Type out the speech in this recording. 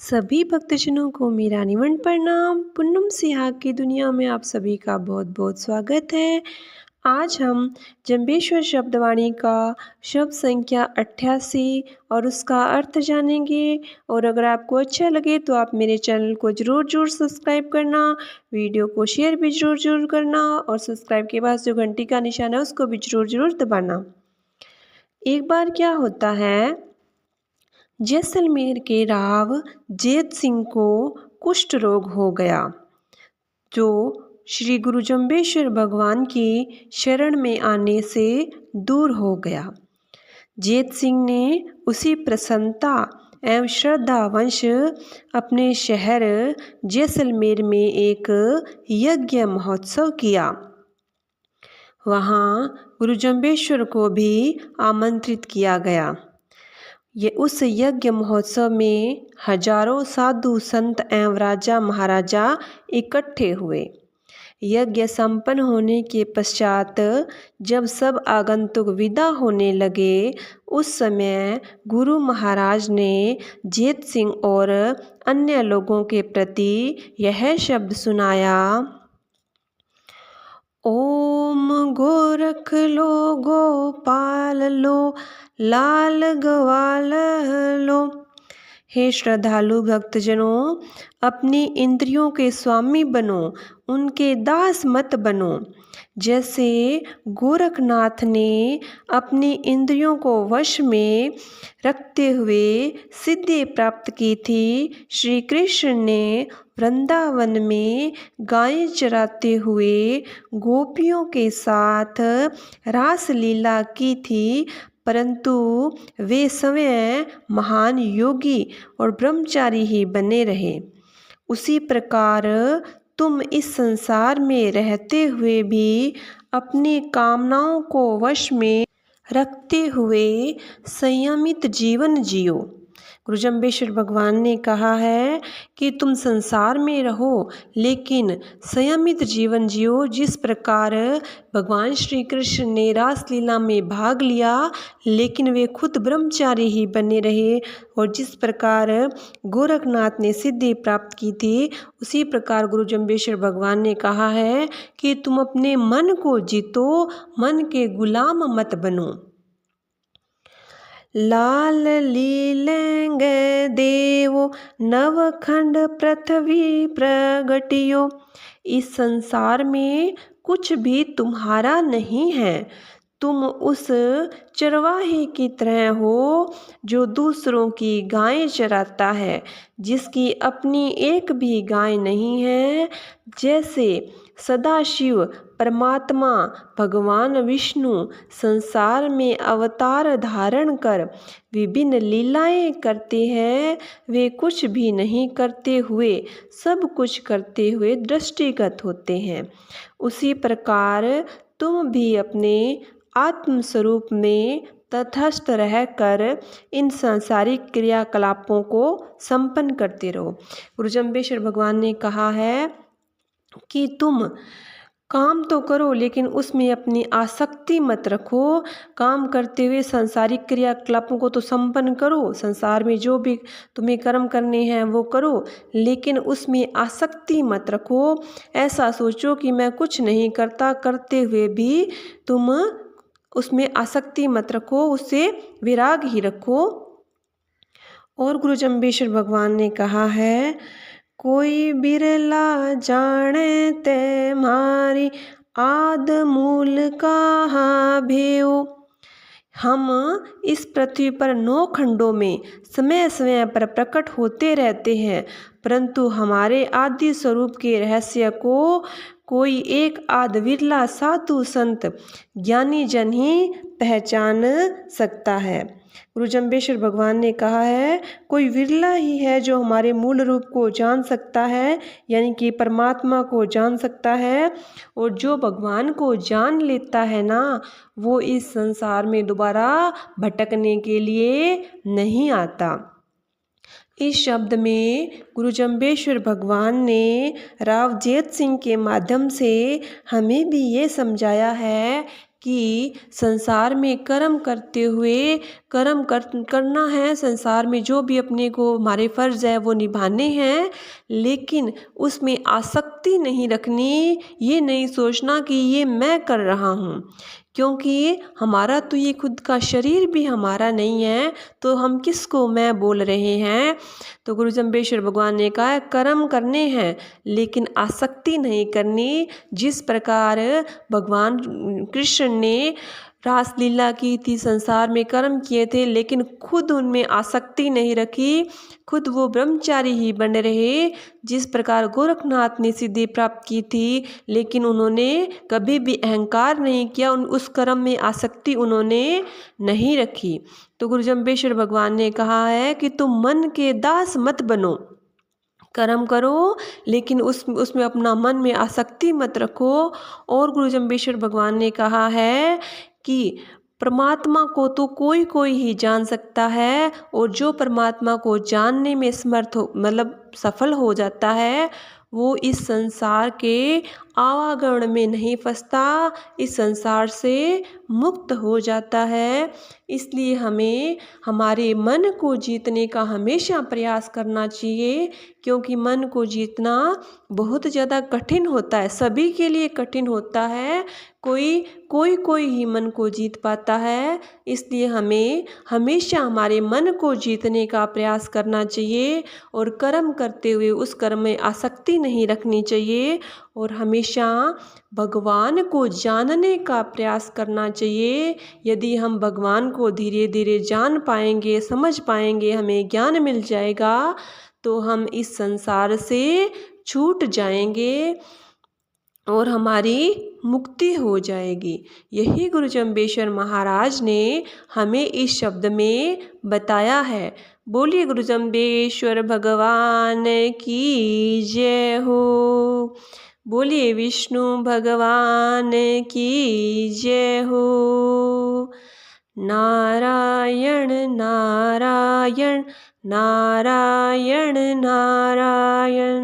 सभी भक्तजनों को मेरा निमन प्रणाम। पुन्नम सिहाग की दुनिया में आप सभी का बहुत बहुत स्वागत है। आज हम जंबेश्वर शब्दवाणी का शब्द संख्या 88 और उसका अर्थ जानेंगे। और अगर आपको अच्छा लगे तो आप मेरे चैनल को ज़रूर सब्सक्राइब करना, वीडियो को शेयर भी ज़रूर करना और सब्सक्राइब के पास जो घंटी का निशान है उसको भी ज़रूर दबाना। एक बार क्या होता है, जैसलमेर के राव जेत सिंह को कुष्ठ रोग हो गया, जो श्री गुरु जंबेश्वर भगवान की शरण में आने से दूर हो गया। जेत सिंह ने उसी प्रसन्नता एवं श्रद्धावंश अपने शहर जैसलमेर में एक यज्ञ महोत्सव किया। वहाँ गुरु जंबेश्वर को भी आमंत्रित किया गया। ये उस यज्ञ महोत्सव में हजारों साधु संत एवं राजा महाराजा इकट्ठे हुए। यज्ञ संपन्न होने के पश्चात जब सब आगंतुक विदा होने लगे, उस समय गुरु महाराज ने जेत सिंह और अन्य लोगों के प्रति यह शब्द सुनाया। ओम गोरख लो गोपाल लो लाल ग्वाल लो। हे श्रद्धालु भक्तजनों, अपनी इंद्रियों के स्वामी बनो, उनके दास मत बनो। जैसे गोरखनाथ ने अपनी इंद्रियों को वश में रखते हुए सिद्धि प्राप्त की थी, श्री कृष्ण ने वृंदावन में गायें चराते हुए गोपियों के साथ रास लीला की थी, परंतु वे स्वयं महान योगी और ब्रह्मचारी ही बने रहे। उसी प्रकार तुम इस संसार में रहते हुए भी अपनी कामनाओं को वश में रखते हुए संयमित जीवन जियो। गुरु जंबेश्वर भगवान ने कहा है कि तुम संसार में रहो लेकिन संयमित जीवन जियो। जिस प्रकार भगवान श्री कृष्ण ने रासलीला में भाग लिया लेकिन वे खुद ब्रह्मचारी ही बने रहे, और जिस प्रकार गोरखनाथ ने सिद्धि प्राप्त की थी, उसी प्रकार गुरु जंबेश्वर भगवान ने कहा है कि तुम अपने मन को जीतो, मन के गुलाम मत बनो। लाल लीलेंगे देवो नवखंड पृथ्वी प्रगटियो। इस संसार में कुछ भी तुम्हारा नहीं है। तुम उस चरवाहे की तरह हो जो दूसरों की गायें चराता है, जिसकी अपनी एक भी गाय नहीं है। जैसे सदाशिव परमात्मा भगवान विष्णु संसार में अवतार धारण कर विभिन्न लीलाएं करते हैं, वे कुछ भी नहीं करते हुए सब कुछ करते हुए दृष्टिगत होते हैं। उसी प्रकार तुम भी अपने आत्म स्वरूप में तटस्थ रहकर इन सांसारिक क्रियाकलापों को संपन्न करते रहो। गुरु जंबेश्वर भगवान ने कहा है कि तुम काम तो करो लेकिन उसमें अपनी आसक्ति मत रखो। काम करते हुए सांसारिक क्रियाकलापों को तो संपन्न करो, संसार में जो भी तुम्हें कर्म करने हैं वो करो, लेकिन उसमें आसक्ति मत रखो। ऐसा सोचो कि मैं कुछ नहीं करता, करते हुए भी तुम उसमें आसक्ति मत रखो, उससे विराग ही रखो। और गुरु जंबेश्वर भगवान ने कहा है, कोई बिरला जाने ते मारी आद मूल कहाँ भेओ। हम इस पृथ्वी पर 9 खंडों में समय समय पर प्रकट होते रहते हैं, परंतु हमारे आदि स्वरूप के रहस्य को कोई एक आध विरला साधु संत ज्ञानी जन ही पहचान सकता है। गुरु जंबेश्वर भगवान ने कहा है, कोई विरला ही है जो हमारे मूल रूप को जान सकता है, यानी कि परमात्मा को जान सकता है। और जो भगवान को जान लेता है ना, वो इस संसार में दोबारा भटकने के लिए नहीं आता। इस शब्द में गुरु जंबेश्वर भगवान ने राव जेत सिंह के माध्यम से हमें भी ये समझाया है कि संसार में कर्म करते हुए करना है, संसार में जो भी अपने को हमारे फ़र्ज़ है वो निभाने हैं, लेकिन उसमें आसक्ति नहीं रखनी। ये नहीं सोचना कि ये मैं कर रहा हूँ, क्योंकि हमारा तो ये खुद का शरीर भी हमारा नहीं है, तो हम किसको मैं बोल रहे हैं। तो गुरु जम्बेश्वर भगवान ने कहा कर्म करने हैं लेकिन आसक्ति नहीं करनी। जिस प्रकार भगवान कृष्ण ने रासलीला की थी, संसार में कर्म किए थे, लेकिन खुद उनमें आसक्ति नहीं रखी, खुद वो ब्रह्मचारी ही बने रहे। जिस प्रकार गोरखनाथ ने सिद्धि प्राप्त की थी, लेकिन उन्होंने कभी भी अहंकार नहीं किया, उस कर्म में आसक्ति उन्होंने नहीं रखी। तो गुरु जम्बेश्वर भगवान ने कहा है कि तुम मन के दास मत बनो, कर्म करो लेकिन उसमें अपना मन में आसक्ति मत रखो। और गुरु जम्बेश्वर भगवान ने कहा है कि परमात्मा को तो कोई ही जान सकता है, और जो परमात्मा को जानने में समर्थ हो, मतलब सफल हो जाता है, वो इस संसार के आवागमन में नहीं फंसता, इस संसार से मुक्त हो जाता है। इसलिए हमें हमारे मन को जीतने का हमेशा प्रयास करना चाहिए, क्योंकि मन को जीतना बहुत ज़्यादा कठिन होता है, सभी के लिए कठिन होता है, कोई ही मन को जीत पाता है। इसलिए हमें हमेशा हमारे मन को जीतने का प्रयास करना चाहिए, और कर्म करते हुए उस कर्म में आसक्ति नहीं रखनी चाहिए, और हमेशा भगवान को जानने का प्रयास करना चाहिए। यदि हम भगवान को धीरे धीरे जान पाएंगे, समझ पाएंगे, हमें ज्ञान मिल जाएगा, तो हम इस संसार से छूट जाएंगे और हमारी मुक्ति हो जाएगी। यही गुरु जम्बेश्वर महाराज ने हमें इस शब्द में बताया है। बोलिए गुरु जम्बेश्वर भगवान की जय हो। बोलिए विष्णु भगवान की जय हो। नारायण नारायण नारायण नारायण।